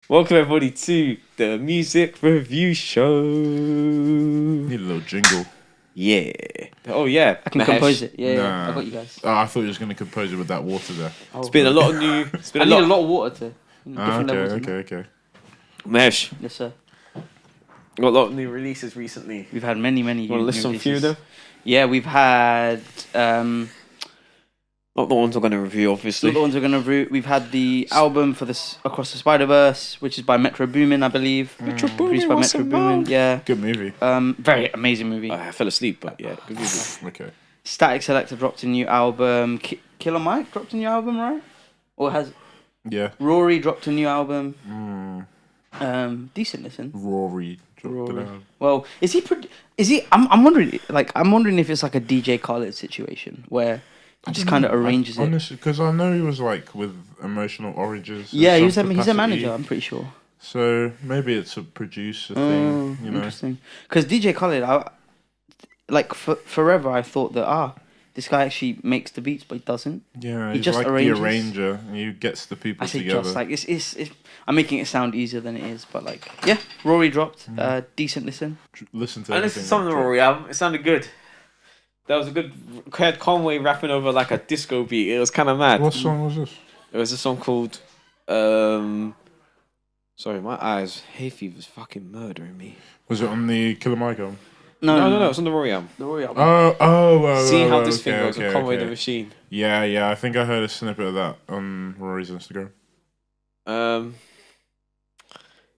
Welcome everybody to the music review show. Need a little jingle. Yeah. Oh yeah. I can compose it. Yeah, Nah. I got you guys. Oh, I thought you was gonna compose it with that water there. Oh. It's been a lot of new. It's been I a need lot. a lot of water to different levels. Okay. Mesh. Yes, sir. Got a lot of new releases recently. We've had many. You want to list new some few of them? Yeah, we've had. Not the ones we're going to review, obviously. Not the ones we're gonna review. We've had the album for this Across the Spider-Verse, which is by Metro Boomin, I believe. Produced by Metro Boomin. Yeah. Good movie. Very amazing movie. I fell asleep, but yeah, good movie. Okay. Static Selector dropped a new album. Killer Mike dropped a new album, right? Or has Yeah. Rory dropped a new album? Decent listen. Rory. dropped it out. Well, is he? I'm wondering. I'm wondering if it's like a DJ Khaled situation where he just kind of arranges it. Honestly, because I know he was like with Emotional Oranges. Yeah, in he's some a capacity. manager. I'm pretty sure. So maybe it's a producer thing. You know. Interesting. Because DJ Khaled, forever I thought that this guy actually makes the beats, but he doesn't. Yeah, He he's just like arranges. the arranger. And he gets the people I say together. just like it's. I'm making it sound easier than it is, but like yeah, Rory dropped. Decent listen. Listen to. I listened to some of the Rory album. It sounded good. That was a good. Had Conway rapping over like a disco beat. It was kind of mad. What song was this? It was a song called. Sorry, my eyes. Hay fever's fucking murdering me. Was it on the Killer Mike album? No. It's on the Rory album. The Rory album. Oh. See how this thing goes okay, with Conway okay. the Machine. Yeah. I think I heard a snippet of that on Rory's Instagram.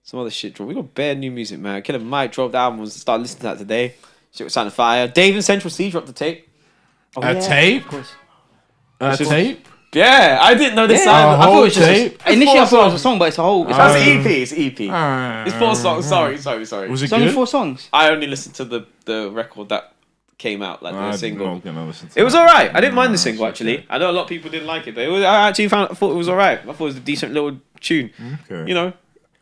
Some other shit dropped. We got bare new music, man. Killer Mike dropped the album. Started listening to that today. Shit was sounding fire. Dave and Central C dropped the tape. Tape? Of course. Tape? Yeah, I didn't know this Yeah. either. I thought it was just tape? Initially, I thought it was a songs. song, but it's a whole. That's an EP. It's an EP. Ah. It's 4 songs. Sorry. Was it It's only good? 4 songs. I only listened to the record that came out, like the I'm single. not gonna listen to It was that. alright. I didn't mind the Nah, single it's actually. okay. I know a lot of people didn't like it, but I thought it was alright. I thought it was a decent little tune. Okay. You know,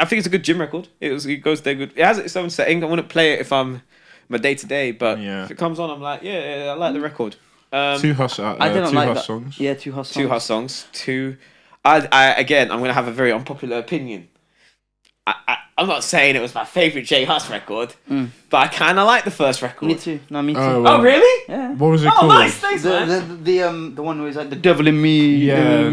I think it's a good gym record. It goes there good. It has its own setting. I wouldn't play it if I'm my day to day, but Yeah. if it comes on, I'm like, yeah, I like the record. Two Huss I didn't two like Huss that. songs. Yeah, 2 Huss songs. 2 Huss songs. 2. I'm gonna have a very unpopular opinion. I'm not saying it was my favorite J Huss record, but I kind of like the first record. Me too. No, me too. Oh, Oh well, really? Yeah. What was it Oh called? nice, thanks man. The one where he's like the devil in me. Yeah,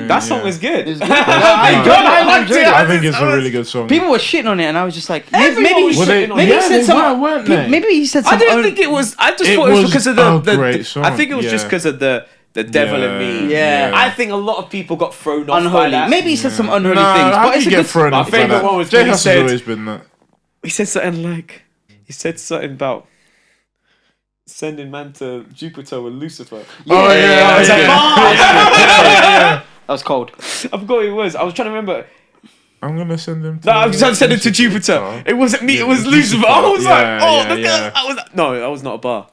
That song was good. It was good. I liked it. I think it's a really good song. People were shitting on it, and I was just like, Everyone was Were they- shitting on maybe it. he said they some. weren't they? Maybe he said I some. didn't think it was. I just It thought it was was because of a the great song, I think it was just yeah. because of the devil in me. Yeah. I think a lot of people got thrown off by Unholy. that. Maybe he said some unholy Nah, things, how but do it's you a get good. thrown My off by favourite that? one was J when he Huss said- has always been that. He said something like, about sending man to Jupiter with Lucifer. Oh yeah, I was like, That was cold. I forgot what it was. I was trying to remember. I'm gonna send him. No, I was trying to send it to Jupiter. It wasn't me. Yeah, it was Lucifer. Lucifer. I was Yeah, like, oh, yeah, the yeah. girl. No, that was not a bar.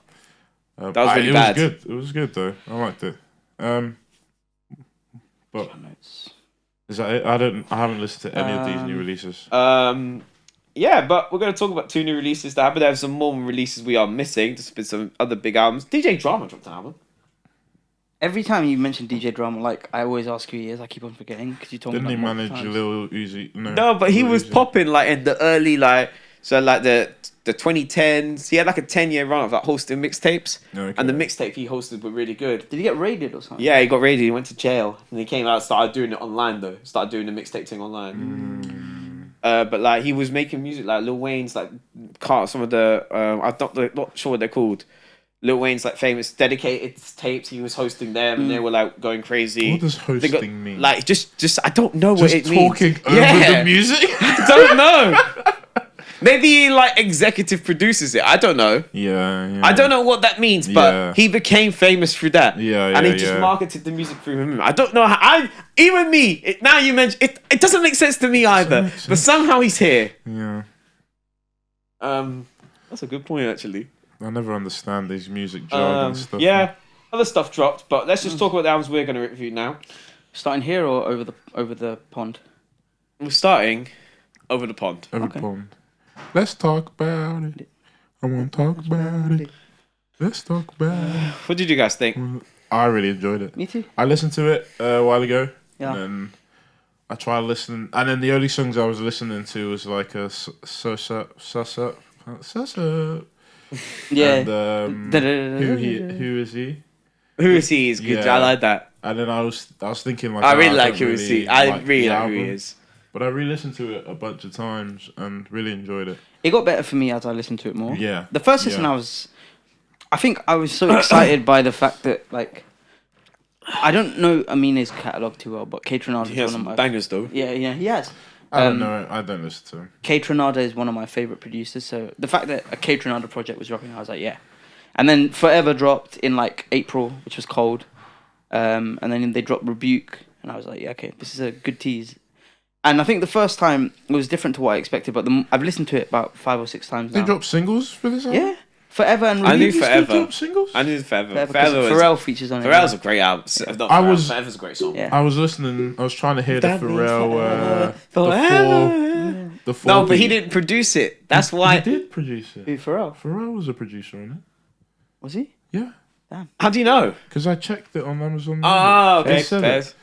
That was really it bad. was good. It was good though. I liked it. But is that it? I haven't listened to any of these new releases. Yeah, but we're going to talk about 2 new releases that happen. There's some more releases we are missing. There's been some other big albums. DJ Drama dropped an album. Every time you mention DJ Drama, like I always ask who he is. I keep on forgetting because you told Didn't me. he like, manage multiple times. Lil Uzi? No, but he Lil was Uzi. popping like in the early the 2010s. He had like a 10-year run of like hosting mixtapes, Okay. and the mixtape he hosted were really good. Did he get raided or something? Yeah, he got raided. He went to jail, and he came out. Started doing it online though. Started doing the mixtape thing online. But like he was making music like Lil Wayne's like some of the I'm not sure what they're called. Lil Wayne's like famous dedicated tapes. He was hosting them, and they were like going crazy. What does They got- hosting mean? Like just I don't know what Just it means. talking over the music? I don't know. Maybe he like executive produces it. I don't know. Yeah. I don't know what that means, but Yeah. he became famous through that. Yeah, and he yeah, just yeah. marketed the music through him. I don't know how. Even me. Now you mention it. It doesn't make sense to me either. make But sense. somehow he's here. Yeah. That's a good point actually. I never understand these music jargon stuff. Yeah, other stuff dropped, but let's just talk about the albums we're going to review now. Starting here or over the pond? We're starting over the pond. Every Okay. pond. Let's talk about it. I want to talk about it. Let's talk about it. What did you guys think? I really enjoyed it. Me too. I listened to it a while ago. Yeah. And then I try listening, and then the only songs I was listening to was like a Sussa. Yeah. And who is he? Who is he? Is good. Yeah. I like that. And then I was thinking like I really don't like who is he. I really the like who he album. is. But I re-listened to it a bunch of times and really enjoyed it. It got better for me as I listened to it more. Yeah. The first listen, I think I was so excited by the fact that like, I don't know Aminé's catalogue too well, but KAYTRANADA He is has one of my bangers though. Yeah, he has. I don't know. I don't listen to him. KAYTRANADA is one of my favorite producers, so the fact that a KAYTRANADA project was dropping, I was like, yeah. And then Forever dropped in like April, which was cold. And then they dropped Rebuke, and I was like, yeah, okay, this is a good tease. And I think the first time it was different to what I expected, but I've listened to it about 5 or 6 times now. They dropped singles for this album? Yeah, Forever and Rebuke. I knew They Forever. dropped singles? I knew Forever. Forever, Forever was, Pharrell features on it. Pharrell's a great album. Not I Pharrell, was- Forever's a great song. Yeah. I was listening. I was trying to hear the That means Pharrell. Forever. The four. No, but he beat. didn't produce it. That's why. He did produce it. Who, Pharrell? Pharrell was a producer on it. Was he? Yeah, How do you know? because I checked it on Amazon. Oh, Music. okay. They said Fairs. it.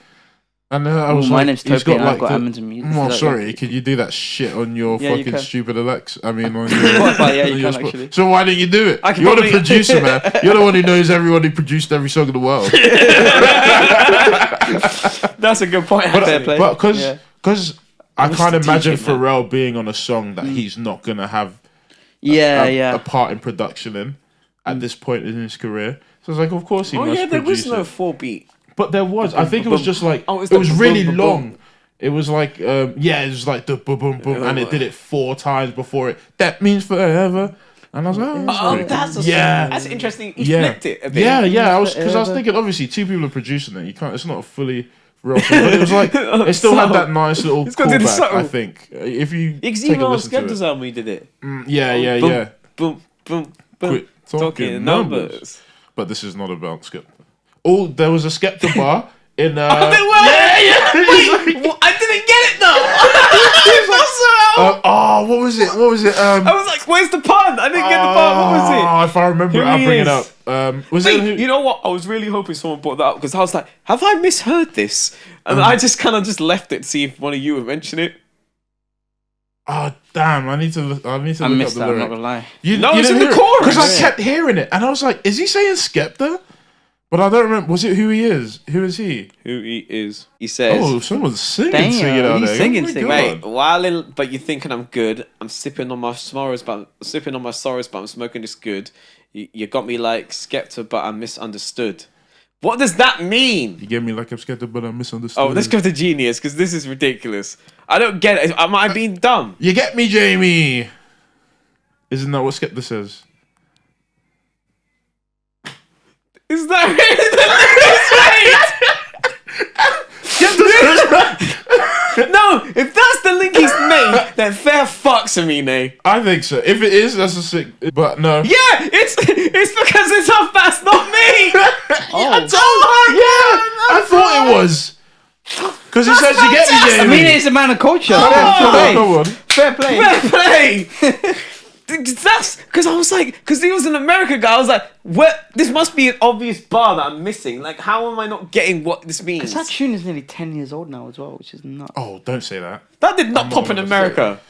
And I was my like, name's he's Toby and I've got the- Amazon Music. Oh, Is that sorry. okay? Could you do that shit on your Yeah, you fucking can. stupid Alexa? I mean, on your Spotify, yeah, you on your can actually. So why didn't you do it? I can You're the probably- producer, man. You're the one who knows everyone who produced every song in the world. That's a good point. Fair actually. play. But Yeah. because I I'm can't imagine strategic, man. Pharrell being on a song that he's not gonna have Yeah, a part in production in at this point in his career. So I was like, of course he Oh must yeah, there was produce no it. 4-beat. But there was. I think it was just like Oh, it's it was the really boom, boom, long. boom. It was like it was like the boom boom boom, and it did it 4 times before it. That means forever. And I was like, oh, that's Oh, great. that's interesting. He flipped it a bit. Yeah. I was because I was Forever. thinking obviously 2 people are producing it. You can't. It's not a fully real song, but it was like it still had that nice little It's got to do the callback. subtle. I think if you It's take even a on listen to Skepta's it. album he did it. Yeah. Boom, boom, boom. Quit Talking numbers. But this is not about Skepta. Oh, there was a Skepta bar in. Wait, I didn't get it though. What was it? What was it? I was like, "Where's the pun?" I didn't get the pun. What was it? If I remember Who it, I'll he bring it is? up. Was Wait, it? you know what? I was really hoping someone brought that up because I was like, "Have I misheard this?" And I just kind of just left it to see if one of you would mention it. Oh damn! I need to. I look up missed the that, I'm not lyric. gonna lie. No, it's in the chorus. Because I kept hearing it, and I was like, "Is he saying Skepta?" But I don't remember. Was it who he is? Who is he? Who he is? He says, Oh, someone's singing. Damn, Singing out he's there. singing, Oh my singing. God. "Wait, but you're thinking I'm good. I'm sipping on my sorrows, but I'm smoking this good. You got me like Skepta, but I'm misunderstood. What does that mean?" You gave me like I'm Skepta, but I misunderstood. Oh, let's go to Genius because this is ridiculous. I don't get it. Am I being dumb? You get me, Jamie. Isn't that what Skepta says? Is that really the link he's made? No, if that's the link he's made, then fair fucks Aminé. I think so. If it is, that's a sick. But no. Yeah, it's because it's off. That's not me. I thought it was. Because he says you get me, I Jamie. mean, it's a man of culture. Come on. Fair play. Fair play. That's because I was like, because he was an American guy. I was like, what? This must be an obvious bar that I'm missing. Like, how am I not getting what this means? That tune is nearly 10 years old now as well, which is nuts. Oh, don't say that. That did not I'm pop not in gonna America.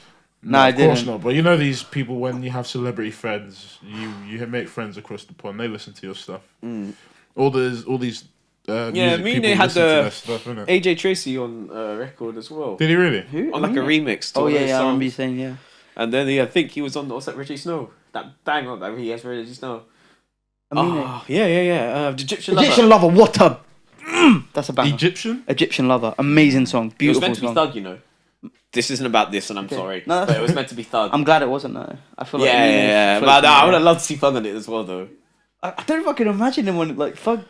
No, I Of course didn't. not. But you know these people, when you have celebrity friends, you make friends across the pond. They listen to your stuff. All these Yeah, music Aminé people had listen to the their stuff, innit? AJ Tracy on record as well. Did he really? Who? On like a remix. To Oh, one of yeah, his I remember you songs. saying, yeah. And then I think he was on what's that Richie Snow? That bang on that he has for Richie Snow. Aminé. Oh, yeah. Egyptian Lover. Egyptian Lover, what a... That's a banger. Egyptian? Egyptian Lover, amazing song, It was beautiful meant to be song. Thug, you know. This isn't about this, and I'm sorry. No, But it was meant to be Thug. I'm glad it wasn't though. I feel like yeah. Aminé But floats no, I me, would yeah. have loved to see Thug on it as well, though. I don't know if I can imagine him on like fuck.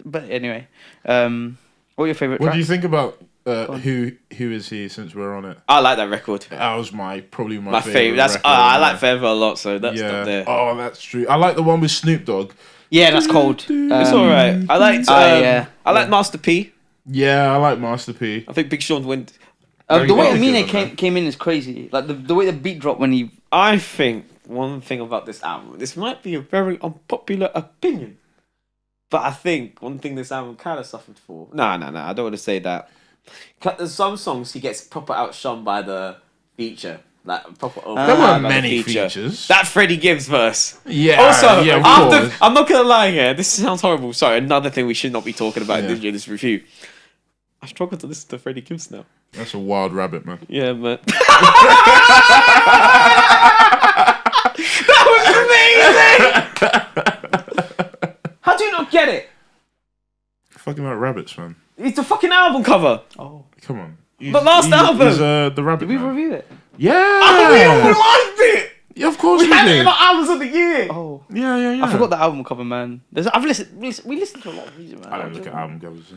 But anyway, what are your favorite What tracks? do you think about who is he? Since we're on it, I like that record. that was probably my My favorite. That's record I on like there. Forever a lot, so that's Yeah. up there. Oh, that's true. I like the one with Snoop Dogg. Yeah, that's cold. It's alright. I liked. yeah. I like Master P. Yeah, I like Master P. I think Big Sean went. The way very Aminé good on came in is crazy. Like the way the beat dropped when he. I think one thing about this album. This might be a very unpopular opinion, but I think one thing this album kind of suffered for. No. I don't want to say that. There's some songs he gets proper outshone by the feature. Like proper. There weren't by the many features. That Freddie Gibbs verse. Yeah. Also, yeah, of after course. I'm not gonna lie here. This sounds horrible. Sorry, another thing we should not be talking about Yeah. in this review. I struggle to listen to Freddie Gibbs now. That's a wild rabbit, man. Yeah, man. That was amazing. How do you not get it? Fucking about rabbits, man. It's a fucking album cover. Oh, Come on. The last album. He's, the rabbit. did we man. review it? Yeah. We all liked it. Yeah, of course We we had it did. in our albums of the year. Oh, Yeah. I forgot the album cover, man. We listened to a lot of music, man. I don't look at album covers.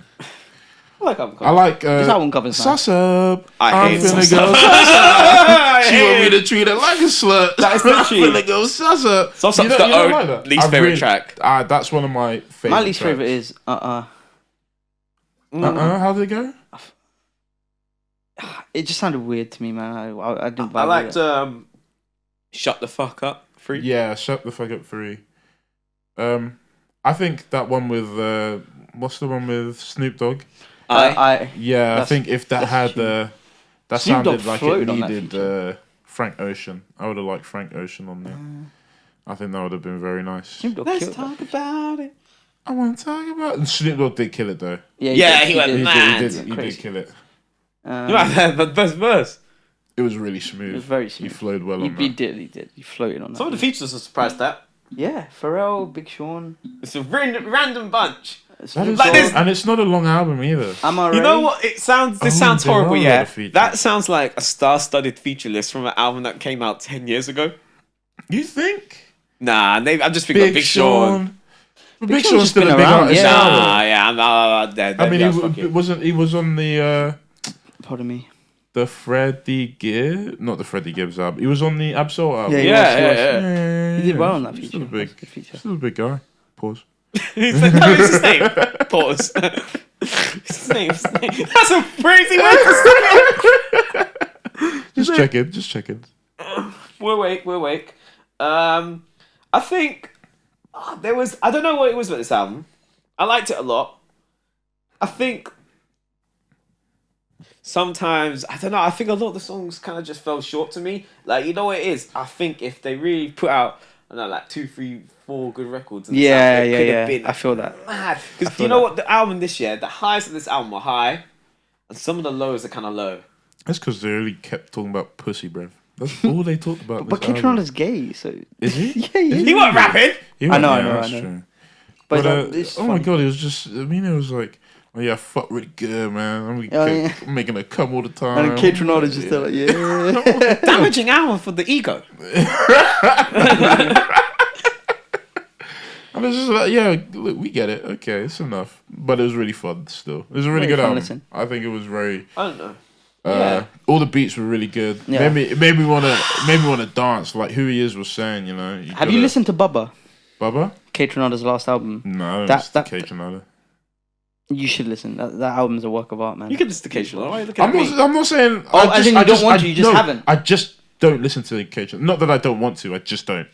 I like album I covers. like This album cover's nice. Sus up. I I'm hate finna Sus go. Up. Sus up. She want me to treat her like a slut. That is I'm literally- finna go sus up. Sus You Up's don't- the you don't own like that? least I favourite really- track. That's one of my favorite. My least tracks. favorite is How did it go? It just sounded weird to me, man. I didn't. I vibe liked with it. Shut the Fuck Up. Free. Yeah, shut the fuck up 3. I think that one with what's the one with Snoop Dogg? Yeah, I That's- think if that that's had true. that Snoop Dogg sounded like it floated on that needed feature. Frank Ocean. I would have liked Frank Ocean on there. I think that would have been very nice. Snoop Dogg Let's killed talk that. about it. I want to talk about. And Snoop Dogg did kill it though. Yeah, he went did. mad. He did Crazy. kill it. You might have the best verse. It was really smooth. It was very He smooth. flowed well He on that. did. He floated on that. Some of the features are surprised at. Yeah, Pharrell, Big Sean. It's a random bunch. That is Like this- and it's not a long album either. Am I You know what? It sounds. This Oh, sounds there horrible. are a lot Yeah, of features. that sounds like a star-studded feature list from an album that came out 10 years ago. You think? Nah, I'm just thinking of Big Sean. But Big Big Sean's Sean's still been a big around, artist. yeah. now. Nah, yeah, I'm dead. I mean, he was on Pardon me. the Freddie Gibbs, not the Freddie Gibbs album. He was on the Absol album. Yeah, he Yeah, was. yeah. He did well on that He's feature. Still a big, That's a good feature. still a big guy. Pause. That was his name. Pause. His name. That's a crazy way to say it. Just checking. We're awake. I think there was. I don't know what it was about this album. I liked it a lot. I think sometimes I don't know. I think a lot of the songs kind of just fell short to me. Like, you know what it is? I think if they really put out, I don't know, like 2, 3, 4 good records. And Yeah, it could have yeah. been I feel that. mad. I Because feel you know that. what? The album this year, the highs of this album were high, and some of the lows are kind of low. That's because they really kept talking about pussy, bruv. That's all they talked about. But this album. Kaytranada's gay, so Is he? yeah, he is. He wasn't rapping. He I know, went, I know, that's I know. true. But But, this oh my god, it was just. I mean, it was like, oh yeah, I fuck really good, man. I'm making her come all the time. And Kaytranada's just there like, yeah. Damaging album for the ego. I was just like, yeah, look, we get it. Okay, it's enough. But it was really fun still. It was a really Very good fun album. listen. I think it was very. I don't know. Yeah. All the beats were really good. Yeah. It made me wanna dance like Who He Is was saying. You know. Have you listened to Bubba? Bubba? Kaytranada's last album. No, I don't That- listen that- to Kaytranada. You should listen. That album's a work of art, man. You can listen to occasional. Why are you looking at me? I'm not saying. Oh, as in you don't want to, you just haven't. I just don't listen to Kaytranada. Not that I don't want to. I just don't.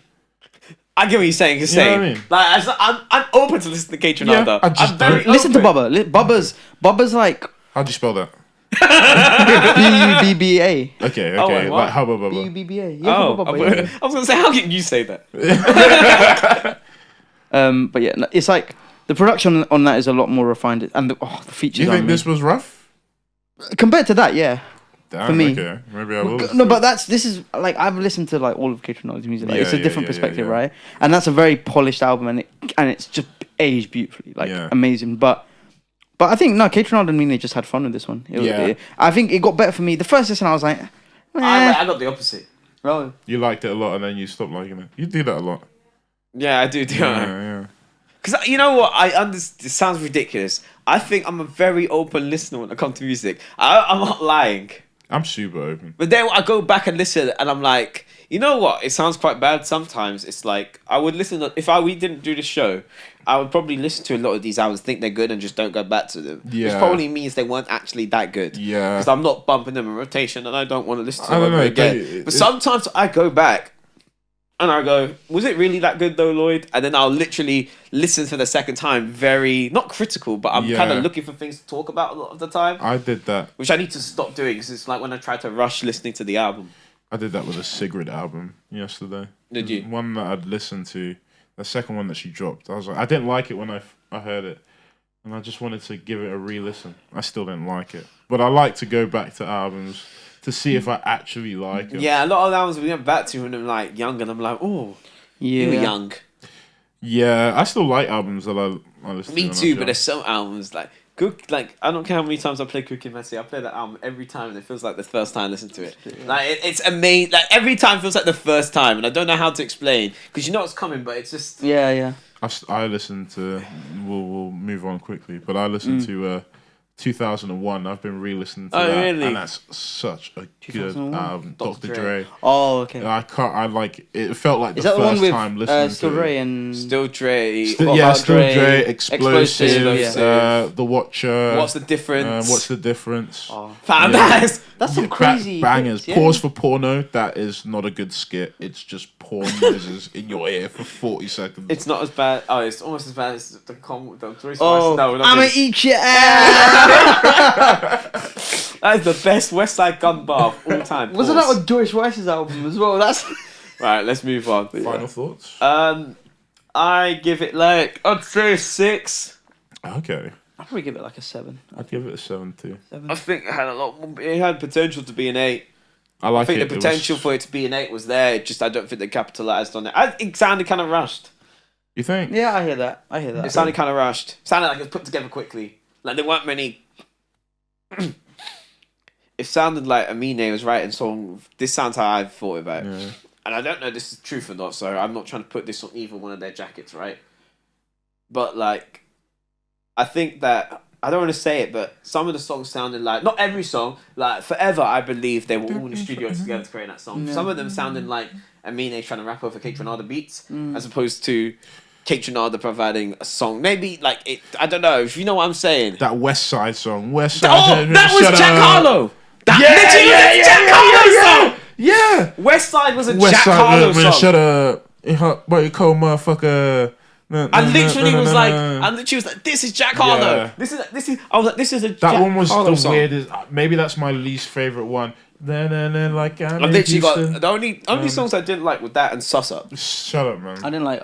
I get what you're saying. You're You know saying what I mean? like I'm open to listen to Kaytranada. Yeah, I just I'm very don't. Listen to open. Bubba. Bubba's like How'd you spell that? B-U-B-B-A. Okay. Oh, wait, what? Like how about Bubba? B-U-B-B-A. Yeah, Oh, Bubba, yeah. I was gonna say, how can you say that? But yeah, no, it's like the production on that is a lot more refined, and the features. Do you are think this was rough? compared to that? Yeah. Damn, For me. Okay. Maybe I will. No, but this is like I've listened to like all of Kaytranada's music. Like, it's a Yeah, different yeah, perspective, yeah. right? And that's a very polished album, and it's just aged beautifully, like Yeah. amazing. But I think no, Kaytranada and Aminé just had fun with this one. Yeah. I think it got better for me. The first listen, I was like, I got the opposite. oh, You liked it a lot and then you stopped liking it. You do that a lot. Yeah, I do. Yeah. Because you know what? It sounds ridiculous. I think I'm a very open listener when it comes to music. I'm not lying. I'm super open. But then I go back and listen, and I'm like, you know what? It sounds quite bad sometimes. It's like I would listen if we didn't do the show, I would probably listen to a lot of these albums, think they're good, and just don't go back to them. Which Yeah. probably means they weren't actually that good. Yeah. Because I'm not bumping them in rotation, and I don't want to listen to I them don't ever know, again. But sometimes I go back, and I go, was it really that good though, Lloyd? And then I'll literally listen for the second time, very not critical, but I'm kind of looking for things to talk about a lot of the time. I did that, which I need to stop doing because it's like when I try to rush listening to the album. I did that with a Sigrid album yesterday. Did you? One that I'd listened to, the second one that she dropped. I was like, I didn't like it when I heard it, and I just wanted to give it a re-listen. I still didn't like it, but I like to go back to albums to see if I actually like it. Yeah, a lot of albums we went back to when I'm like young, and I'm like, oh, you were young. Yeah, I still like albums that I listen to. Me too, but there's some albums like I don't care how many times I play Cookie Messy. I play that album every time, and it feels like the first time I listen to it. Like it's amazing. Like every time feels like the first time, and I don't know how to explain because you know what's coming, but it's just yeah. I listen to. We'll move on quickly, but I listen to 2001. I've been re-listening to that, really? and that's such a good album. Dr. Dre. Oh, okay. I like it. Felt like Is the that the one first with time listening Still to Dre it. and Still Dre. Still Dre, Explosive, The Watcher. What's the difference? What's the difference? Oh. That's some crazy bangers. hits, Pause for Porno. That is not a good skit. It's just porn noises in your ear for 40 seconds. It's not as bad. Oh, it's almost as bad as the Three Spice. Oh, no, I'm gonna eat your ass. That is the best West Side Gun bar of all time. Wasn't that on Joyce Rice's album as well? That's right. Let's move on. Final thoughts? I give it like I'd say a 6. Okay. I'd probably give it like a 7. I'd give it a 7 too. I think it had a lot. It had potential to be an 8. I think the potential for it to be an 8 was there. Just I don't think they capitalized on it. It sounded kind of rushed. You think? Yeah, I hear that. It sounded kind of rushed. It sounded like it was put together quickly. Like there weren't many. It sounded like Aminé was writing song. This sounds how I thought about it, and I don't know if this is truth or not. So I'm not trying to put this on either one of their jackets, right? But like, I think that I don't want to say it, but some of the songs sounded like not every song. Like Forever, I believe they were all in the studio together to create that song. Some of them sounded like Aminé trying to rap over KAYTRANADA beats, as opposed to KAYTRANADA providing a song. Maybe like it. I don't know if you know what I'm saying. That West Side song. West Side. Oh, that was Jack Harlow. Jack Harlow song. Yeah. West Side was a Jack Harlow song. Shut up. What you call motherfucker? I literally was like, this is Jack Harlow. Yeah. This is. I was like, this is a. That Jack one was Harlow the song. weirdest. Maybe that's my least favorite one. Like I've literally got the only songs I didn't like with that and Suss Up. Shut up, man. I didn't like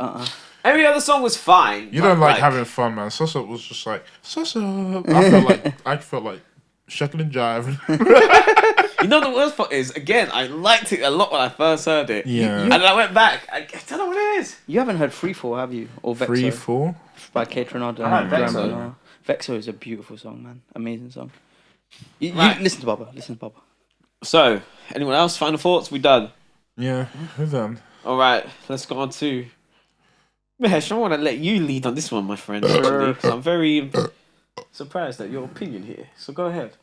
Every other song was fine. You don't like having fun, man. Suss Up was just like Suss Up. I felt like shucking and jiving. You know the worst part is, again, I liked it a lot when I first heard it. Yeah. And I went back. I don't know what it is. You haven't heard Free Fall, have you? Or Vexo? 3-4 by KAYTRANADA. I heard Vexo. Vexo is a beautiful song, man. Amazing song. You listen to Baba. Listen to Baba. So, anyone else? Final thoughts? We done? Yeah, we're done. All right, let's go on to Mehesh. I want to let you lead on this one, my friend. Because I'm very surprised at your opinion here. So go ahead.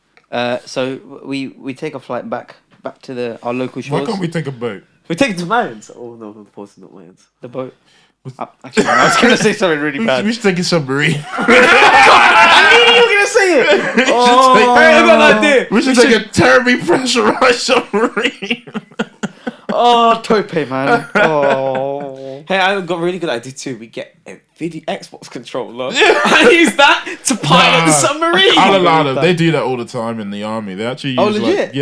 So we take a flight back to our local shores. Why can't we take a boat? We take it to Mayans. Oh no, of course not Mayans. The boat. Actually, I was gonna say something really bad. We should take a submarine. I knew you were gonna say it. I got an idea. We should take a terribly pressurized submarine. Oh, Tope, man. Oh. Hey, I got a really good idea too. We get a video Xbox controller and use that to pilot the submarine. I'll allow them. They do that all the time in the army. They actually use legit?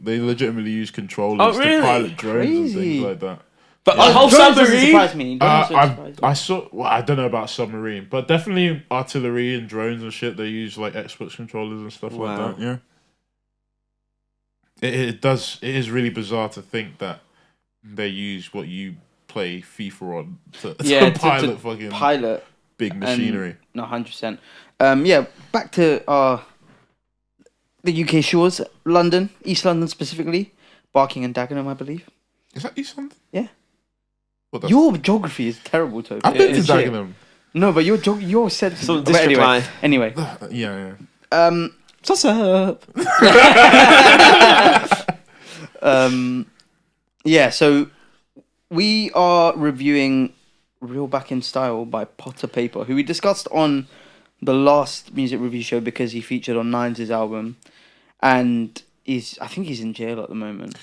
they legitimately use controllers to pilot drones and things like that. But a whole drones doesn't submarine. surprise me. I saw. Well, I don't know about submarine, but definitely artillery and drones and shit. They use like Xbox controllers and stuff like that. Yeah. It does. It is really bizarre to think that they use what you play FIFA on to pilot big machinery. No, 100%. Yeah, back to the UK shores, London, East London specifically, Barking and Dagenham, I believe. Is that East London? Yeah. Your geography is terrible, Toby. I've been to Dagenham. No, but your said some district line. Anyway. Yeah. What's up? Yeah, so we are reviewing Real Back in Style by Potter Payper, who we discussed on the last music review show because he featured on Nines' album, and I think he's in jail at the moment.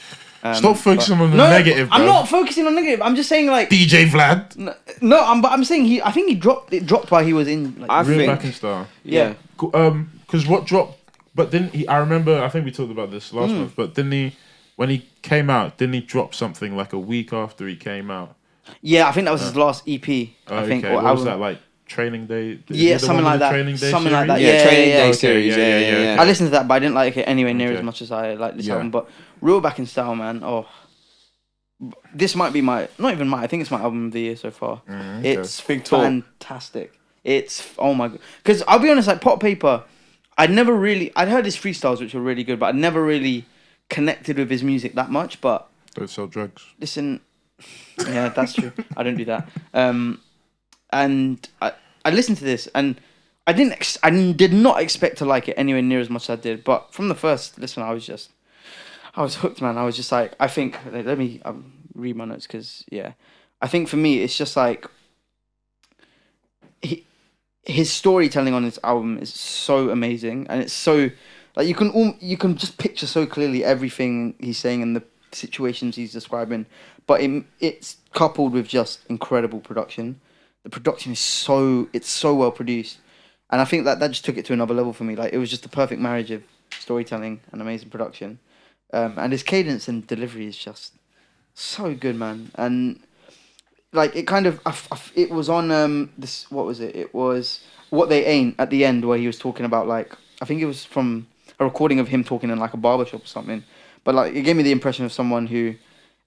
Stop focusing on the No, negative, bro. I'm not focusing on negative. I'm just saying like DJ Vlad. no. I'm saying I think he dropped while he was in. Like, I Real think- back in style. yeah. Because what dropped? But didn't he? I remember. I think we talked about this last month. But didn't he? When he came out, didn't he drop something like a week after he came out? Yeah, I think that was his last EP. I think. Okay. Or What was album. that like? Training Day. Yeah, something like that. Training Day Something like that. series? Yeah, Training Day yeah. series. Yeah. I listened to that, but I didn't like it anywhere near Okay. as much as I like this Yeah. album. But Real Back in Style, man. Oh, this might be not even I think it's my album of the year so far. Okay. It's Big talk. fantastic. It's oh my god. Because I'll be honest, like Payper, I'd heard his freestyles which were really good, but I'd never really connected with his music that much. But Don't sell drugs. listen, yeah, that's true. I don't do that. And I listened to this and I did not expect to like it anywhere near as much as I did. But from the first listen, I was hooked, man. I was just like, I think, let me read my notes because, yeah. I think for me, it's just like, his storytelling on this album is so amazing. And it's so, like, you can just picture so clearly everything he's saying and the situations he's describing. But it's coupled with just incredible production. The production is so well produced. And I think that just took it to another level for me. Like, it was just the perfect marriage of storytelling and amazing production. And his cadence and delivery is just so good, man. And like it kind of, it was on this. What was it? It was What They Ain't at the end, where he was talking about like, I think it was from a recording of him talking in like a barbershop or something. But like it gave me the impression of someone who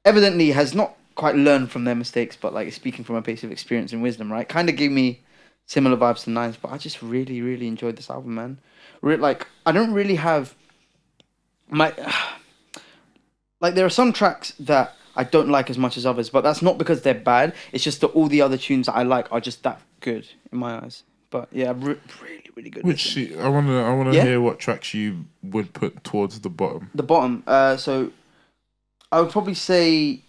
evidently has not quite learned from their mistakes, but like speaking from a place of experience and wisdom. Right? Kind of gave me similar vibes to Nines, but I just really, really enjoyed this album, man. Like I don't really have my. Like, there are some tracks that I don't like as much as others, but that's not because they're bad. It's just that all the other tunes that I like are just that good in my eyes. But yeah, really, really good. I wanna Yeah? hear what tracks you would put towards the bottom. The bottom. So I would probably say,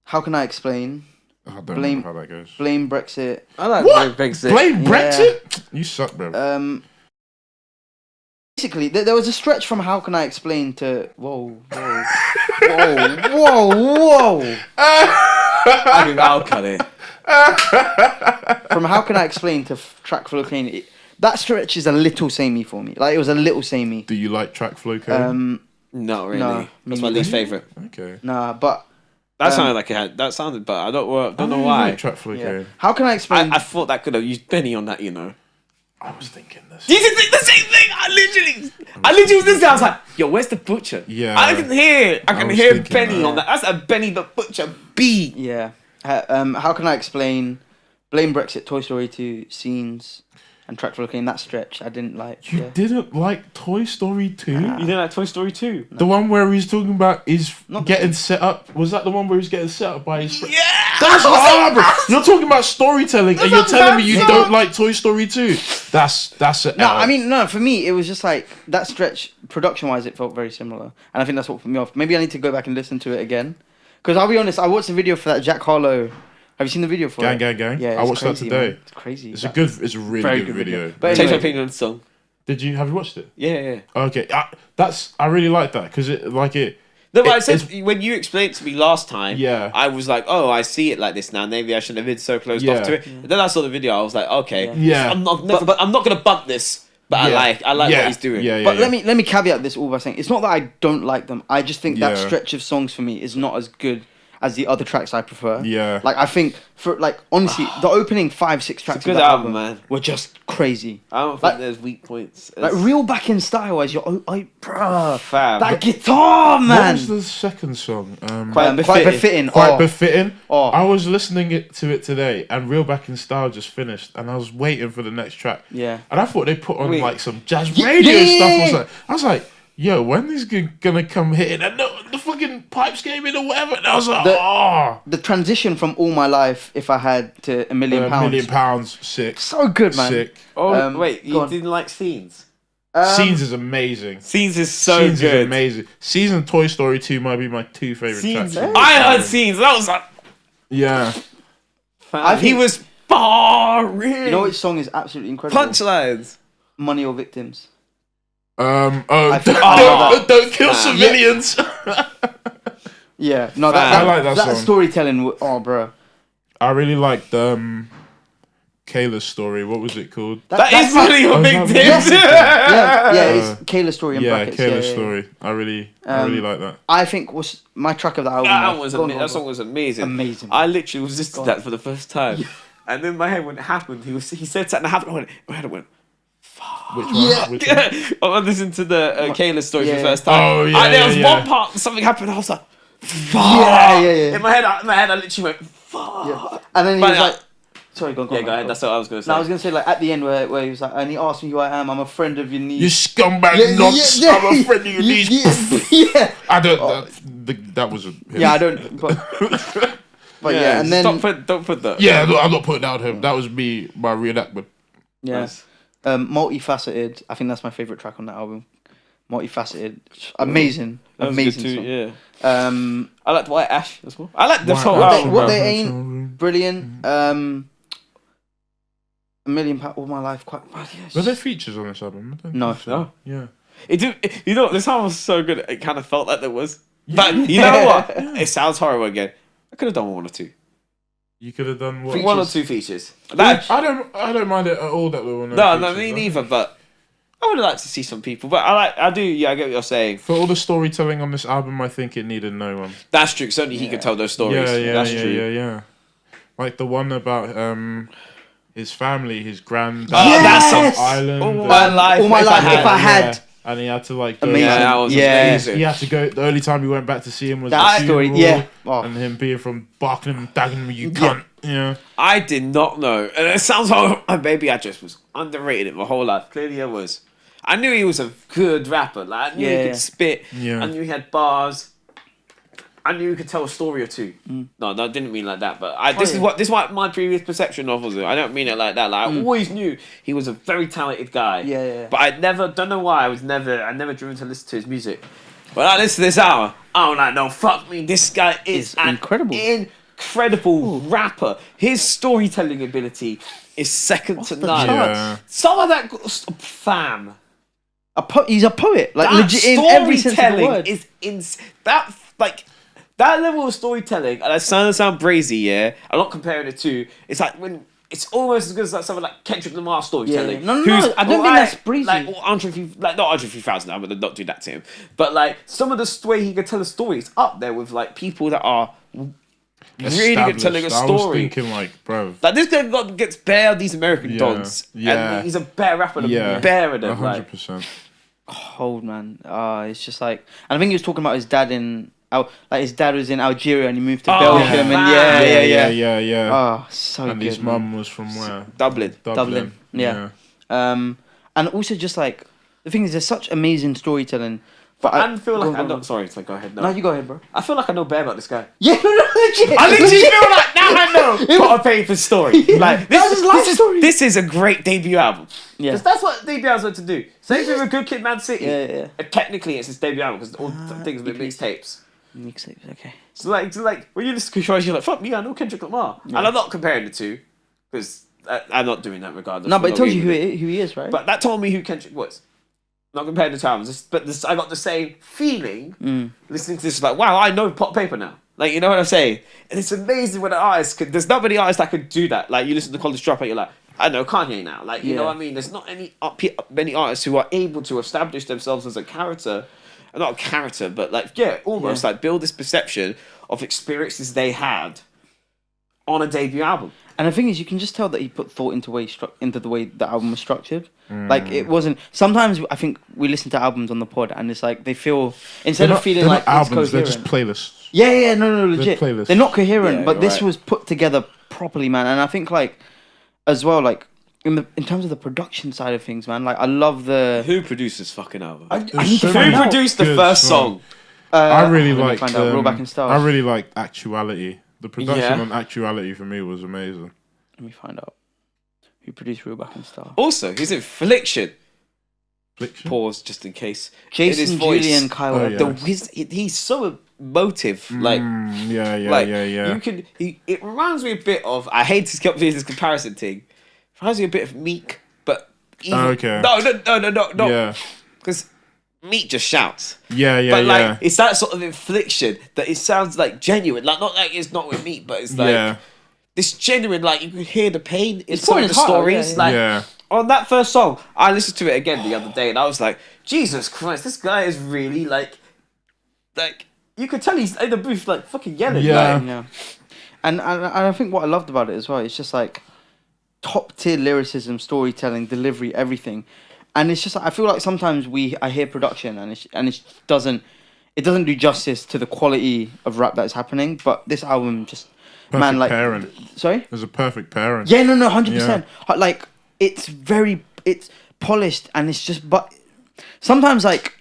How Can I Explain? I don't know how that goes. Blame Brexit. I like What? Brexit. Blame Yeah. Brexit? You suck, bro. Basically, there was a stretch from How Can I Explain to whoa. I'll cut it. From How Can I Explain to Track Full of Cocaine. That stretch is a little samey for me. Like, it was a little samey. Do you like track flow code? Not really. No, That's me my neither. least favorite. Okay. Nah, but That sounded like it had. That sounded, but I don't know I why. like track flow yeah. code. How Can I Explain? I thought that could have used Benny on that, you know. I was thinking this. Did you think the same thing? I literally was listening. I was like, "Yo, where's the butcher?" Yeah. I can hear. I can was hear thinking Benny that. on that. That's a Benny the Butcher beat. Yeah. How Can I Explain? Blame Brexit, Toy Story 2, Scenes, and Track Full of Cocaine. That stretch I didn't like. You Yeah. didn't like Toy Story 2? You didn't like Toy Story 2? The one where he's talking about is Not getting set up. Was that the one where he's getting set up by his friend? Yeah. That's hard, bro. You're talking about storytelling and you're not telling me bad you song. don't like Toy Story 2. That's it. No, I mean, no, for me, it was just like, that stretch, production-wise, it felt very similar. And I think that's what put me off. Maybe I need to go back and listen to it again. Because I'll be honest, I watched the video for that Jack Harlow. Have you seen the video for Gang, it? gang, gang. Yeah, I it's watched that crazy, today. man. It's crazy. It's a really Very good good video. video. But Change my anyway, opinion on the song. Have you watched it? Yeah. Okay, I really like that because No, but I said it's- when you explained it to me last time, Yeah. I was like, oh, I see it like this now. Maybe I shouldn't have been so closed off to it. And then I saw the video. I was like, okay, Yeah. I'm not gonna bump this, but I like Yeah. what he's doing. Yeah, But let me caveat this all by saying, it's not that I don't like them. I just think that Yeah. stretch of songs for me is not as good as the other tracks I prefer. Yeah. Like, I think, honestly, the opening 5-6 tracks good of that album, album man. were just crazy. I don't think Like- there's weak points. Like, Real Back in Style as your bruh. Fab. That guitar, What man. was the second song? Quite Quite befitting. befitting. Quite Oh. befitting. Oh. I was listening to it today, and Real Back in Style just finished, and I was waiting for the next track. Yeah. And I thought they put on Wait. like some jazz radio yeah. stuff. I was like, yo, when is gonna come hitting? And the fucking pipes came in or whatever. And I was like, The transition from All My Life, If I Had, to A Million Pounds. £1,000,000, sick, So good, man. sick. Oh wait, go you on. didn't like Scenes? Scenes is amazing. Scenes is so Scenes good. is amazing. Scenes and Toy Story 2 might be my two favorite Scenes. tracks. I heard Scenes. That was like, Yeah. he was barring. You know which song is absolutely incredible? Punchlines. Money or Victims. Don't I kill Fam. civilians. Yeah, no, I like that song. storytelling. Oh, bro, I really liked Kayla's story. What was it called? That is funny, your big that- tip. yeah, it's Kayla's story in Yeah, brackets. Kayla's yeah. story. I really like that. I think was my track of the album. That song was amazing. Amazing. I literally was listening to that for the first time, and in my head when it happened, he said something happened. I went. Which one? Yeah. Which one? I listened to the Kayla story for the Yeah. first time. Oh, yeah, And there was yeah. one part, something happened. I was like, fuck. Yeah. In my head, I literally went, fuck. Yeah. And then he But was I- like, sorry, go on. Yeah, go ahead. That's what I was gonna say. No, I was gonna say like at the end where he was like, and he asked me who I am. I'm a friend of your niece. You scumbag nonce. I'm a friend of your niece. Yeah. I don't. That was a. Yeah, I don't. But yeah, and then don't put that. Yeah, I'm not putting down him. That was me, my reenactment. yeah, Nice. Multifaceted. I think that's my favorite track on that album. Multifaceted, amazing, That was good amazing too, song. yeah. I like White Ash as well. I like the White whole Ash. album. What they ain't brilliant. A Million Pound All My Life. Quite. Were there features on this album? I don't No. think so. No. Yeah. You know, this album was so good. It kind of felt like there was. But you know what? It sounds horrible again. I could have done one or two. You could have done what? One or two features. That, I don't mind it at all that there were no, features, me though. neither. But I would like to see some people. But I do. Yeah, I get what you're saying. For all the storytelling on this album, I think it needed no one. That's true. Because only he could tell those stories. Yeah, That's true. yeah. Like the one about his family, his granddad, Yes! on Island, All my life, All my if life, I if I had. had. and he had to like go Amazing. Yeah, back. that was Yeah. amazing. He had to go. The only time he went back to see him was That at story, funeral, yeah. Oh. and him being from Barking, dagging me, you cunt. Yeah. I did not know, and it sounds like maybe I just was underrated it my whole life. Clearly, I was. I knew he was a good rapper. Like I knew he Yeah. could spit. Yeah. I knew he had bars. I knew he could tell a story or two. No, I didn't mean like that. But this is what my previous perception of was. I don't mean it like that. Like I always knew he was a very talented guy. Yeah. But I don't know why I never drew to listen to his music. But I listen to this album. I don't like no fuck me. This guy is It's incredible. Incredible rapper. His storytelling ability is second to the none. charts. Yeah. Some of that fam. He's a poet, like That legit in every sense of the storytelling word. is that level of storytelling, and I sound brazy, yeah. I'm not comparing it to. It's like when it's almost as good as like something like Kendrick Lamar storytelling. Yeah. No, who's I don't think alright, that's breezy. Like not Andre 3000. I would not do that to him. But like some of the way he could tell a story is up there with like people that are really good at telling a Established. I was story. thinking like, bro. Like this guy gets bare of these American Yeah, dons, yeah. and he's a better rapper than Yeah. bare than like. 100%. Cold, man. It's just like, and I think he was talking about his dad his dad was in Algeria and he moved to Belgium, man. and Yeah. Oh, so And good. his mum was from where? Dublin. Dublin. Yeah. And also just like the thing is, there's such amazing storytelling. But I feel like go I'm on. not sorry. So go ahead. No, you go ahead, bro. I feel like I know bare about this guy. Yeah, no, legit. I literally feel like now I know what a Payper story. Like That was his life story. This is a great debut album. Yeah. Because that's what debut albums are to do. Same thing with Good Kid, Mad City. Yeah. Technically, it's his debut album because all things with EPs. mixtapes. Mixtapes, okay. So like when you listen to Kushai, you're like, fuck me, I know Kendrick Lamar, and I'm not comparing the two because I'm not doing that regardless. No, I'm but it not tells you agreeing who with he is, right? But that told me who Kendrick was. Not compared to albums, but I got the same feeling listening to this. Like, wow, I know Payper now. Like, you know what I'm saying? And it's amazing when an artist could. There's not many artists that could do that. Like, you listen to College Dropout, you're like, I know Kanye now. Like, you know Yeah. what I mean? There's not many artists who are able to establish themselves as a character. Not a character, but like, almost like build this perception of experiences they had on a debut album. And the thing is, you can just tell that he put thought into the way the album was structured. Like it wasn't. Sometimes I think we listen to albums on the pod, and it's like they feel instead of feeling they're like not albums, it's they're coherent. just playlists. Yeah, no, legit. playlists. They're not coherent, Yeah, but you're this right. was put together properly, man. And I think like, as well, like in terms of the production side of things, man. Like I love the. Who produced this fucking album? I There's need to so find many Who out. produced the good first songs. song? I really let me like. find out. Roll Back in Style. I really like Actuality. The production Yeah. on Actuality for me was amazing. Let me find out who produced Real Back in Style. Also, he's in Affliction. Fiction? Pause just in case. Jason, in his voice. Julian, Kyle. Oh, yeah. He's so emotive. Like, Yeah. you can. It reminds me a bit of. I hate to keep doing this comparison thing. Reminds me a bit of Meek, but even, Okay. No. Yeah. Because Meat just shouts. Yeah, But like it's that sort of infliction that it sounds like genuine. Like not like it's not with Meat, but it's like this genuine. Like you can hear the pain in some of the stories. Like on that first song, I listened to it again the other day, and I was like, Jesus Christ, this guy is really like you could tell he's in the booth like fucking yelling. Yeah. And I think what I loved about it as well, it's just like top tier lyricism, storytelling, delivery, everything. And it's just I feel like sometimes I hear production and it doesn't do justice to the quality of rap that's happening. But this album just perfect pairing. Sorry, there's a perfect pairing. Yeah, no, 100%. Like it's polished and it's just but sometimes like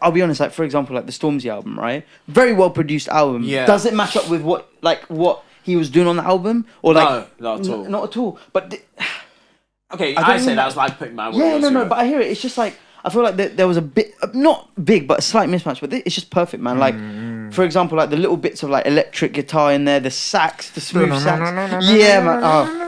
I'll be honest, like for example, like the Stormzy album, right? Very well produced album. Yeah. Does it match up with what he was doing on the album? Or like no, not at all. Not at all. But okay, I say that was like putting my yeah, no, but I hear it. It's just like I feel like there was a bit not big, but a slight mismatch. But it's just perfect, man. Like for example, like the little bits of like electric guitar in there, the sax, the smooth sax. Yeah, man.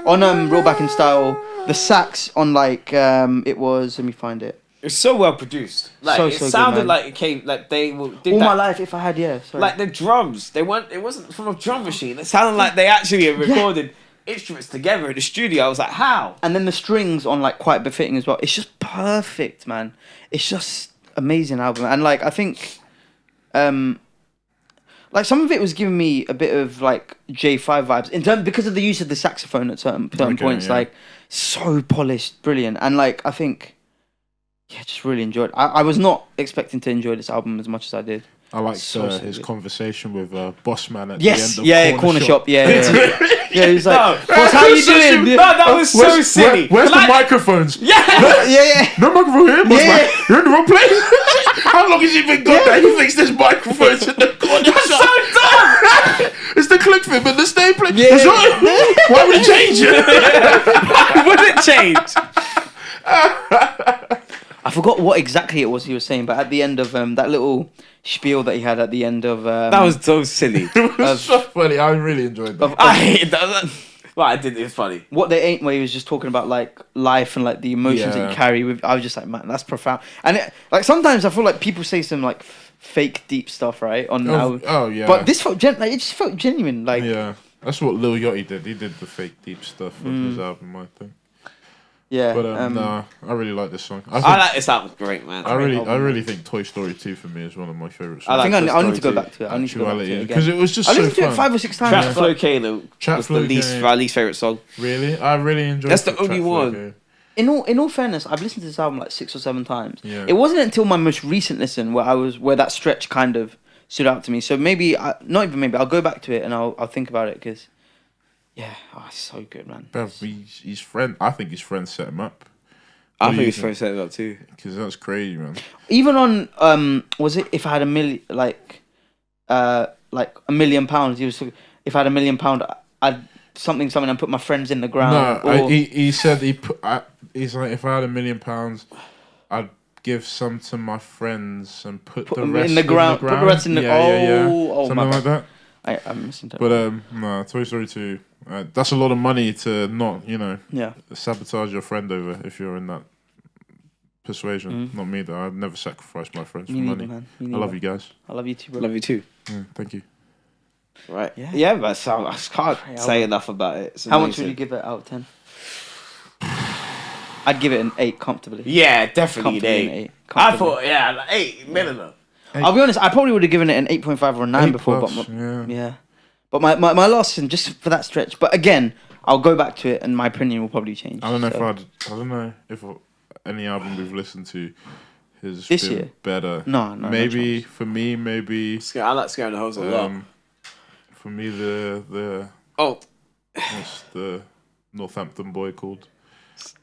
On Roll Back in Style, the sax on like it was. Let me find it. It's so well produced. Like so it sounded good, like it came like they did all that. My life if I had sorry. Like the drums, it wasn't from a drum machine. It sounded like they actually recorded instruments together in the studio. I was like, how? And then the strings on like Quite Befitting as well. It's just perfect, man. It's just amazing album. And like I think like some of it was giving me a bit of like J5 vibes because of the use of the saxophone at certain points. Yeah. Like so polished, brilliant. And like I think just really enjoyed. I was not expecting to enjoy this album as much as I did. I liked his conversation with Bossman at the end of Corner Shop. Yeah, he was like, "Boss, how you doing?" No, that was so silly. Where's the microphones? Yeah. No microphone here, Bossman. You're in the wrong place. How long has he been gone that he thinks there's microphones in the corner shop? That's so dumb. It's the click film and the stay play. Yeah. Why would it change? Why would it change? I forgot what exactly it was he was saying, but at the end of that little spiel that he had at the end of that was so silly. It was so funny. I really enjoyed that. I hated that. Well, I did. It was funny. What they ain't, where he was just talking about like life and like the emotions that you carry. I was just like, man, that's profound. And like sometimes I feel like people say some like fake deep stuff, right? Yeah. But this felt it just felt genuine. Like that's what Lil Yachty did. He did the fake deep stuff on his album, I think. Yeah, but I really like this song. I like this album. Great, man. I really think Toy Story 2 for me is one of my favorite songs. I need to go back to it. I need to go back to it again because it was just so fun. I listened to it 5 or 6 times. Trap Flow K was my least favorite song. Really, I really enjoyed. That's the only one. In all fairness, I've listened to this album like 6 or 7 times. Yeah. It wasn't until my most recent listen where that stretch kind of stood out to me. So maybe not even maybe I'll go back to it and I'll think about it because it's so good, man. Bruv, his friend. I think his friend set him up. I think his friend set it up too. Because that's crazy, man. Even on was it If I Had a Million like £1 million? He was if I had £1 million, I'd something and put my friends in the ground. No, he said he's like if I had £1 million, I'd give some to my friends and put the rest in the ground. Put the rest in the something like that. I'm missing. But no, Toy Story 2. That's a lot of money to not, sabotage your friend over if you're in that persuasion. Not me though. I'd never sacrifice my friends for money. Man. I love you guys. I love you too, bro. Love you too. Thank you. Right. Yeah, but I can't say enough about it. How much would you give it out of 10? I'd give it an 8 comfortably. Yeah, definitely an 8. I thought, like 8 minimum. 8. I'll be honest, I probably would have given it an 8.5 or a 9 before. Plus, but But my last season, just for that stretch. But again, I'll go back to it, and my opinion will probably change. I don't know if any album we've listened to has this been year better. No. Maybe for me, I like Scaring the Hoes a lot. For me, the what's the Northampton boy called?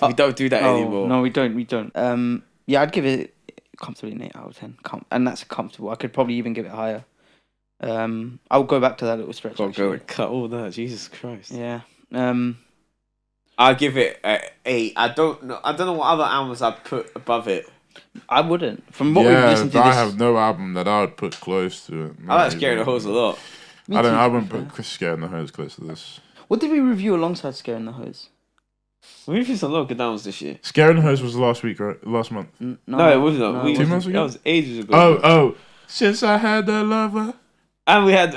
We don't do that anymore. No, we don't. I'd give it comfortably an 8 out of 10, and that's comfortable. I could probably even give it higher. I'll go back to that little stretch. Go and cut all that. Jesus Christ. Yeah. I'll give it an 8. I don't know what other albums I'd put above it. I wouldn't. From what we've listened to, I have no album that I would put close to it. I like Scaring the Hoes a lot. I wouldn't put Scaring the Hoes close to this. What did we review alongside Scaring the Hoes? We've seen some lot of good albums this year. Scare and Hose was last week, right? Last month. No, it wasn't. No, We- 2 months ago? That was ages ago. Oh. Since I had a lover. And we had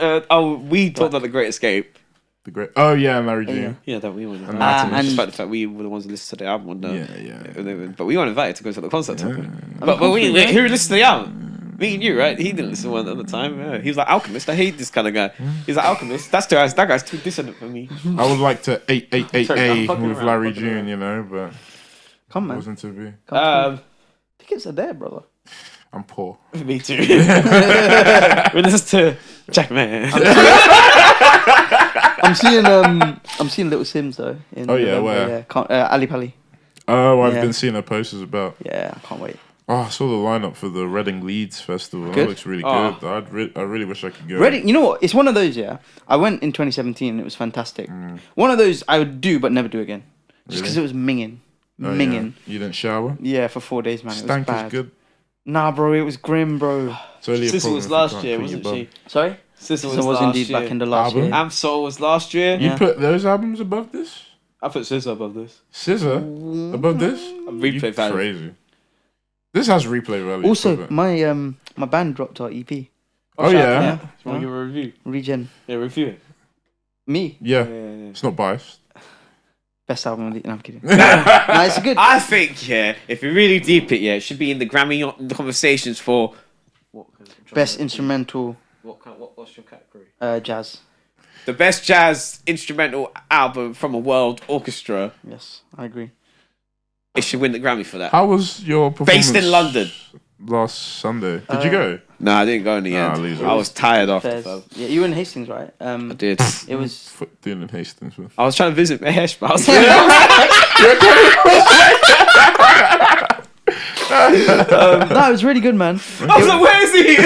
we talked about The Great Escape. The great. Oh yeah, Larry June. Yeah. Yeah, that we were invited. And and- Despite the fact we were the ones who listened to the album. On the, Yeah. But we weren't invited to go to the concert. But who listened to the album? Me and you, right? He didn't listen one at the time. Yeah. He was like Alchemist. I hate this kind of guy. He's like Alchemist. That guy's too dissonant for me. I would like to 888 Sorry, I'm A fucking with around, Larry fucking June, around. you know, but Come it man. wasn't to be. Tickets are there, brother. I'm poor. Me too. We listen to Jackman. I'm seeing Little Sims though. In Oh, yeah, November, where? Yeah, Ali Pali. Oh, I've Yeah. been seeing the posters about. Yeah, I can't wait. Oh, I saw the lineup for the Reading Leeds Festival. That Good. looks really Oh. good. I really wish I could go. Reading, you know what? It's one of those. Yeah, I went in 2017. And it was fantastic. One of those I would do but never do again, just because Really? it was minging, Oh, minging. Yeah. You didn't shower? Yeah, for 4 days, man. It was Stank bad. is good. Nah, bro, it was grim, bro. It's only a Sissy problem was if you last can't year, clean wasn't your she? bum. Sorry, Sissy so was was last indeed year. back in the last Album? year. Amsol was last year. You Yeah. put those albums above this? I put Sissy above this. Scissor above this? Replay You value. crazy. This has replay value. Also, but- my band dropped our EP. Oh, shout out yeah? to Yeah. that. Want to give a review? Regen. Yeah, review it. Me. Yeah, Yeah. it's not biased. Best album of the... No, I'm kidding. Nah, it's good. I think, if you really deep it, it should be in the Grammy conversations for Best instrumental What's your category? jazz. The best jazz instrumental album from a world orchestra. Yes, I agree. It should win the Grammy for that. How was your performance? Based in London. Last Sunday. Did you go? No, I didn't go in the Nah, end. loser. I was tired after. Fairs. Fam. Yeah, you were in Hastings, right? I did. It was... Doing in Hastings. Man. I was trying to visit Mahesh, but I was No, it was really good, man. I was like, where is he?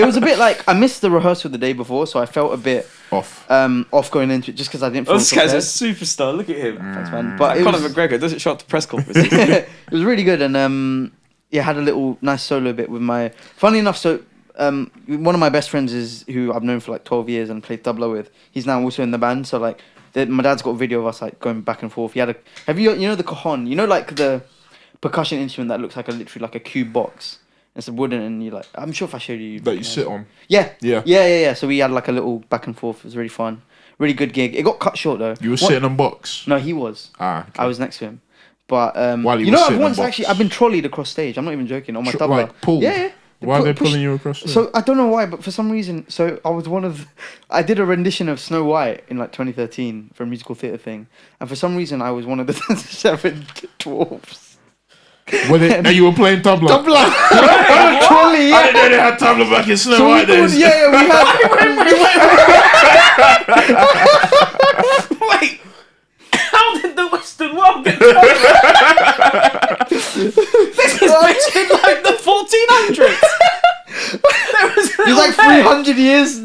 It was a bit like... I missed the rehearsal the day before, so I felt a bit Off. off going into it just because I didn't feel This guy's a prepared. superstar. Look at him. Thanks, man. But Like it Conor was, McGregor doesn't show up to press conferences. it was really good, and yeah, had a little nice solo bit with my... Funny enough, so one of my best friends is who I've known for like 12 years and played tabla with. He's now also in the band, so like my dad's got a video of us like going back and forth. He had a... Have you know the cajon? You know like the percussion instrument that looks like literally like a cube box. It's a wooden, and you like... I'm sure if I showed you... That you sit on. Yeah. Yeah. Yeah. So we had like a little back and forth. It was really fun. Really good gig. It got cut short though. You were sitting on box. No, he was. Ah, okay. I was next to him. But While he you was know, I've sitting on once box. actually I've been trolleyed across stage. I'm not even joking. On my tabla. Like pulled. Yeah. Why are they Push- pulling you across? So I don't know why, but for some reason, so I was I did a rendition of Snow White in like 2013 for a musical theatre thing, and for some reason I was one of the 7 dwarfs. And you were playing tabla. Tabla on a trolley. I Yeah. didn't know they had tabla back in Snow So White we days. we had. Wait, how did the Western world get This is based in like the 1400s. It was like 300 years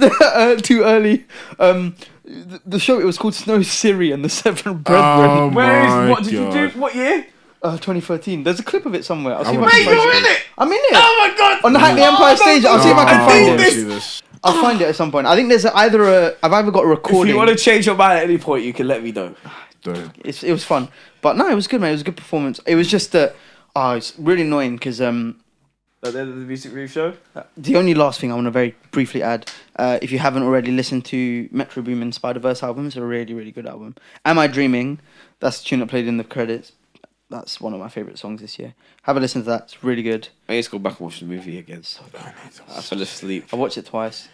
too early. The show, it was called Snow City and the Seven Brethren. Oh my What did you God. do? What year? 2013. There's a clip of it somewhere. I'll see if I wanna can see find this. it. You're in it. I'm in it. Oh my god! On the Hackney Empire stage. I'll see if I can Oh, find I it. wanna see this. I'll find it at some point. I think there's I've either got a If recording. you want to change your mind at any point, you can let me know. Don't. It was fun, but no, it was good, man. It was a good performance. It was just that it's really annoying because At the end of the music review show. the only last thing I want to very briefly add, if you haven't already listened to Metro Boomin Spider-Verse album, it's a really, really good album. Am I Dreaming? That's the tune that played in the credits. That's one of my favourite songs this year. Have a listen to that. It's really good. I need to go back and watch the movie again. I fell asleep. I watched it twice.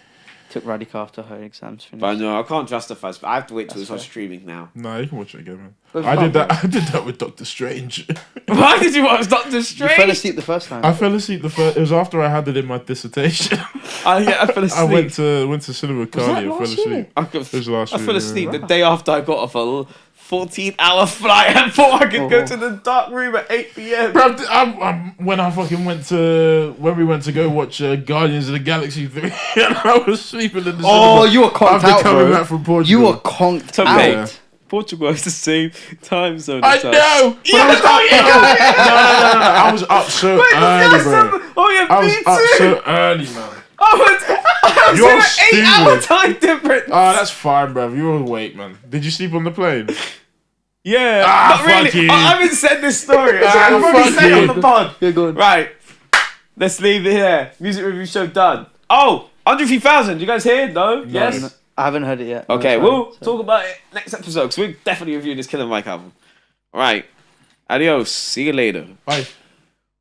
Took Radhika after her exams finished. But no, I can't justify it. But I have to wait till That's it's on fair. streaming now. No, you can watch it again, man. But I fun, did that. bro. I did that with Doctor Strange. Why did you watch Doctor You Strange? fell asleep the first time. I fell asleep the first. It was after I had it in my dissertation. I fell asleep. I went to cinema with Carly and fell last year? asleep. It was last I year, fell yeah. asleep the day after I got off a 14-hour flight and thought I could go Oh. to the dark room at 8 p.m. Bruv, when we went to go watch Guardians of the Galaxy 3, and I was sleeping in the Oh, cinema you were conked after out, coming bro. back from Portugal. You were conked So, out. mate, Portugal is the same time zone. I as us. know. But Yeah, no, I was up so early, bro. Oh yeah, I me was too. up so early, man. I was You're in an 8-hour stupid. time difference. Oh, that's fine, bruv. You were awake, man. Did you sleep on the plane? Yeah, Ah, not really. fuck you. I haven't said this story. Ah, I've already fuck said it you. on the pod. Yeah, go on. Right, let's leave it here. Music review show done. Oh, 103,000. You guys hear? No? Yes? I haven't heard it yet. No, Okay, sorry. we'll Sorry. talk about it next episode because we're definitely reviewing this Killer Mike album. All right. Adios. See you later. Bye.